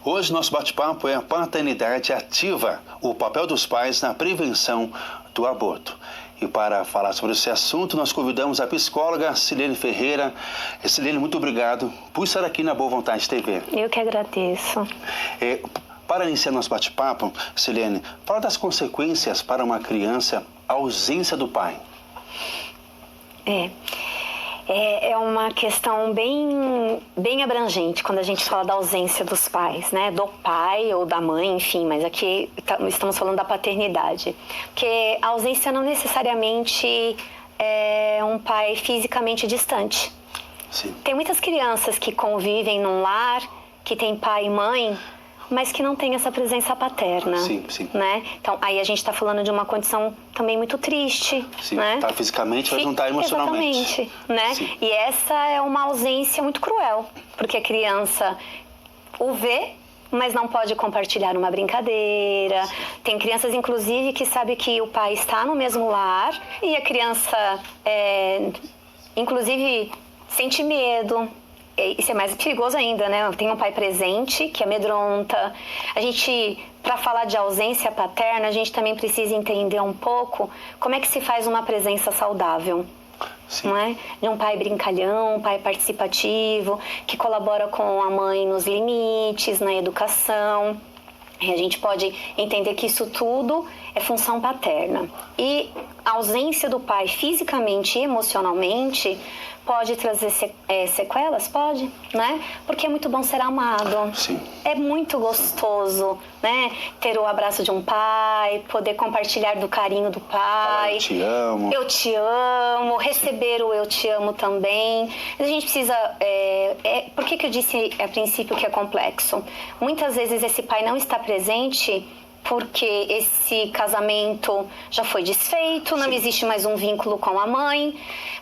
Hoje nosso bate-papo é a paternidade ativa, o papel dos pais na prevenção do aborto. E para falar sobre esse assunto, nós convidamos a psicóloga Silene Ferreira. Silene, muito obrigado por estar aqui na Boa Vontade TV. Eu que agradeço. Para iniciar nosso bate-papo, Silene, fala das consequências para uma criança a ausência do pai. É uma questão bem abrangente quando a gente fala da ausência dos pais, né? Do pai ou da mãe, enfim, mas aqui estamos falando da paternidade. Porque a ausência não necessariamente é um pai fisicamente distante. Sim. Tem muitas crianças que convivem num lar, que tem pai e mãe, mas que não tem essa presença paterna. Sim, sim. Né? Então, aí a gente está falando de uma condição também muito triste. Sim, né? tá fisicamente, mas não tá emocionalmente. Exatamente, né? Sim. E essa é uma ausência muito cruel, porque a criança o vê, mas não pode compartilhar uma brincadeira. Sim. Tem crianças, inclusive, que sabem que o pai está no mesmo lar e a criança, inclusive, sente medo. Isso é mais perigoso ainda, né? Tem um pai presente que amedronta. A gente, para falar de ausência paterna, a gente também precisa entender um pouco como é que se faz uma presença saudável. Sim. Não é? De um pai brincalhão, um pai participativo, que colabora com a mãe nos limites, na educação. E a gente pode entender que isso tudo é função paterna. E a ausência do pai fisicamente e emocionalmente pode trazer sequelas? Pode, né? Porque é muito bom ser amado. Sim. É muito gostoso, né? Ter o abraço de um pai, poder compartilhar do carinho do pai. Eu te amo. Eu te amo. Receber o eu te amo também. A gente precisa... Por que eu disse a princípio que é complexo? Muitas vezes esse pai não está presente porque esse casamento já foi desfeito, não existe mais um vínculo com a mãe,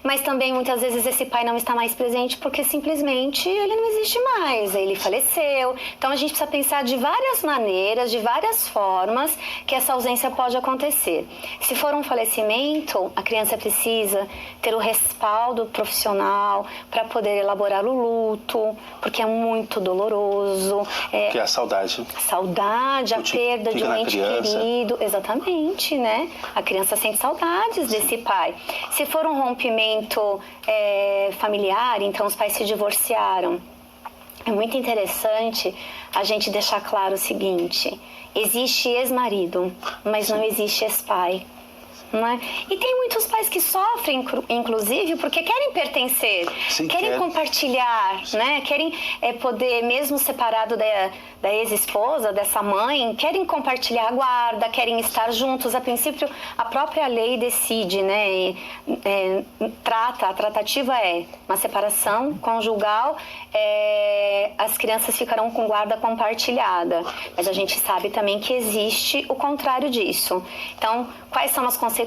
mas também muitas vezes esse pai não está mais presente porque simplesmente ele não existe mais, ele faleceu. Então a gente precisa pensar de várias maneiras, de várias formas que essa ausência pode acontecer. Se for um falecimento, a criança precisa ter o respaldo profissional para poder elaborar o luto, porque é muito doloroso. Que é a saudade. A saudade, a perda de um ente querido, exatamente, né? A criança sente saudades desse pai. Se for um rompimento familiar, então os pais se divorciaram. É muito interessante a gente deixar claro o seguinte: existe ex-marido, mas não existe ex-pai. Não é? E tem muitos pais que sofrem, inclusive, porque querem pertencer, querem compartilhar, né? Querem poder, mesmo separado da ex-esposa, dessa mãe, querem compartilhar a guarda, querem estar juntos. A princípio, a própria lei decide, né? A tratativa é uma separação conjugal, as crianças ficarão com guarda compartilhada. Mas a gente sabe também que existe o contrário disso. Então, quais são as consequências?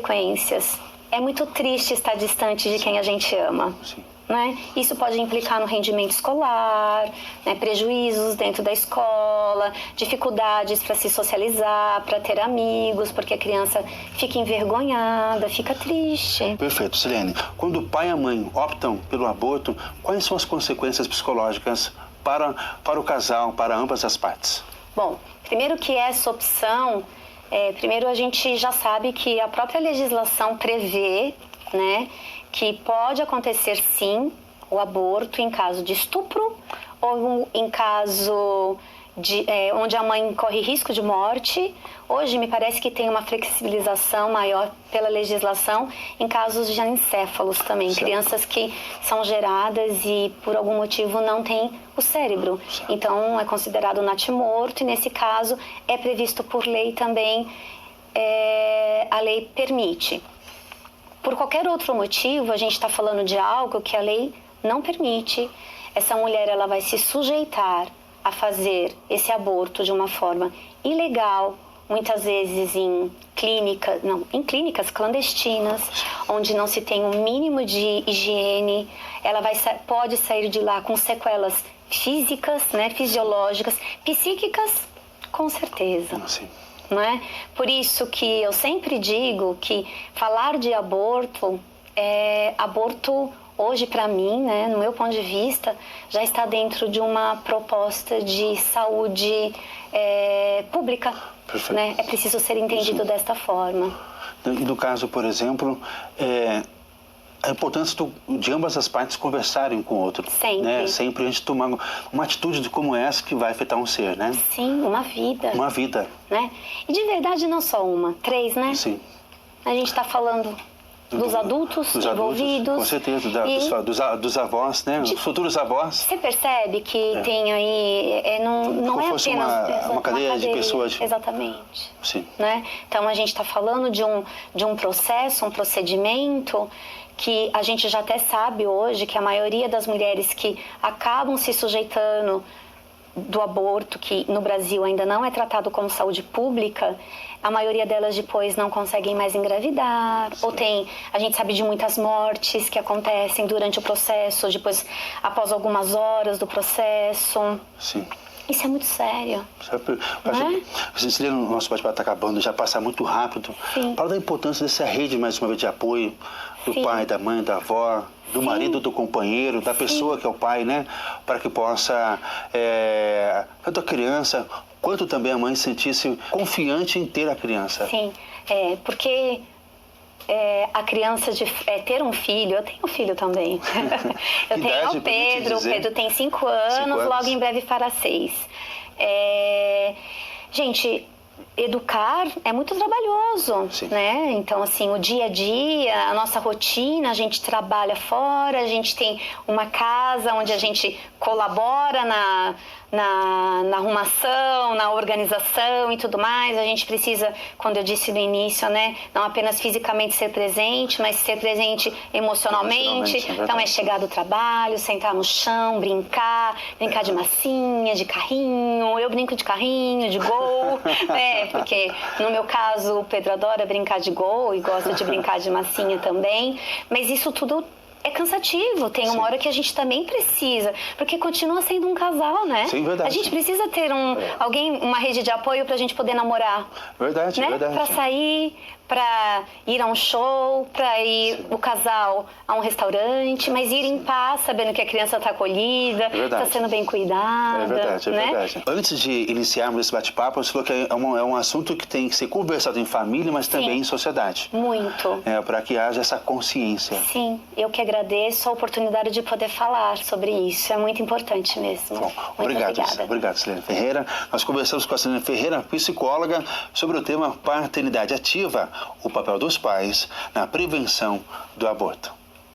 É muito triste estar distante de quem a gente ama. Sim. Né? Isso pode implicar no rendimento escolar, né? Prejuízos dentro da escola, dificuldades para se socializar, para ter amigos, porque a criança fica envergonhada, fica triste. Perfeito, Silene. Quando o pai e a mãe optam pelo aborto, quais são as consequências psicológicas para o casal, para ambas as partes? Bom, primeiro que essa opção... primeiro, a gente já sabe que a própria legislação prevê, né, que pode acontecer, sim, o aborto em caso de estupro ou em caso onde a mãe corre risco de morte. Hoje, me parece que tem uma flexibilização maior pela legislação em casos de ancéfalos também. Certo. Crianças que são geradas e, por algum motivo, não têm o cérebro. Certo. Então, é considerado natimorto e, nesse caso, é previsto por lei também, a lei permite. Por qualquer outro motivo, a gente está falando de algo que a lei não permite. Essa mulher, ela vai se sujeitar a fazer esse aborto de uma forma ilegal, muitas vezes em clínicas clandestinas, onde não se tem um mínimo de higiene. Ela pode sair de lá com sequelas físicas, né, fisiológicas, psíquicas, com certeza. Sim. Não é? Por isso que eu sempre digo que falar de aborto é aborto hoje, para mim, né, no meu ponto de vista, já está dentro de uma proposta de saúde pública. Perfeito. Né? É preciso ser entendido desta forma. E no caso, por exemplo, a importância de ambas as partes conversarem com o outro. Sempre. Né? Sempre a gente tomar uma atitude como essa que vai afetar um ser, né? Sim, uma vida. Uma vida. Né? E de verdade não só uma, 3, né? Sim. A gente está falando dos adultos envolvidos. Com certeza, dos avós, né? Os futuros avós. Você percebe que tem aí, não é apenas uma cadeia de pessoas. Exatamente. Sim. Né? Então a gente está falando de um processo, um procedimento que a gente já até sabe hoje que a maioria das mulheres que acabam se sujeitando do aborto, que no Brasil ainda não é tratado como saúde pública, a maioria delas depois não conseguem mais engravidar. Sim. Ou a gente sabe de muitas mortes que acontecem durante o processo, depois após algumas horas do processo. Sim. Isso é muito sério. O nosso bate-papo está acabando, já passa muito rápido. Sim. Fala da importância dessa rede, mais uma vez, de apoio do Sim. pai, da mãe, da avó, do Sim. marido, do companheiro, da pessoa que é o pai, né? Para que possa, tanto a criança, quanto também a mãe sentir-se confiante em ter a criança. Sim, porque a criança ter um filho, eu tenho um filho também. Eu tenho o Pedro tem 5 anos, logo em breve fará 6. Gente, educar é muito trabalhoso, Sim. né? Então, assim, o dia a dia, a nossa rotina, a gente trabalha fora, a gente tem uma casa onde a gente colabora na arrumação, na organização e tudo mais. A gente precisa, quando eu disse no início, né, não apenas fisicamente ser presente, mas ser presente emocionalmente. Então é chegar do trabalho, sentar no chão, brincar de massinha, de carrinho. Eu brinco de carrinho, de gol, porque no meu caso o Pedro adora brincar de gol e gosta de brincar de massinha também. Mas isso tudo é cansativo, tem uma hora que a gente também precisa, porque continua sendo um casal, né? Sim, verdade. A gente precisa ter uma rede de apoio pra gente poder namorar. Verdade, né? verdade. Pra sair, pra ir a um show, pra ir o casal a um restaurante, mas ir em paz, sabendo que a criança está acolhida, está sendo bem cuidada. É verdade, né? verdade. Antes de iniciarmos esse bate-papo, você falou que é um assunto que tem que ser conversado em família, mas também em sociedade. Muito. Para que haja essa consciência. Sim, eu que agradeço a oportunidade de poder falar sobre isso. É muito importante mesmo. Bom, obrigado, Silene Ferreira. Nós conversamos com a Silene Ferreira, psicóloga, sobre o tema paternidade ativa, o papel dos pais na prevenção do aborto.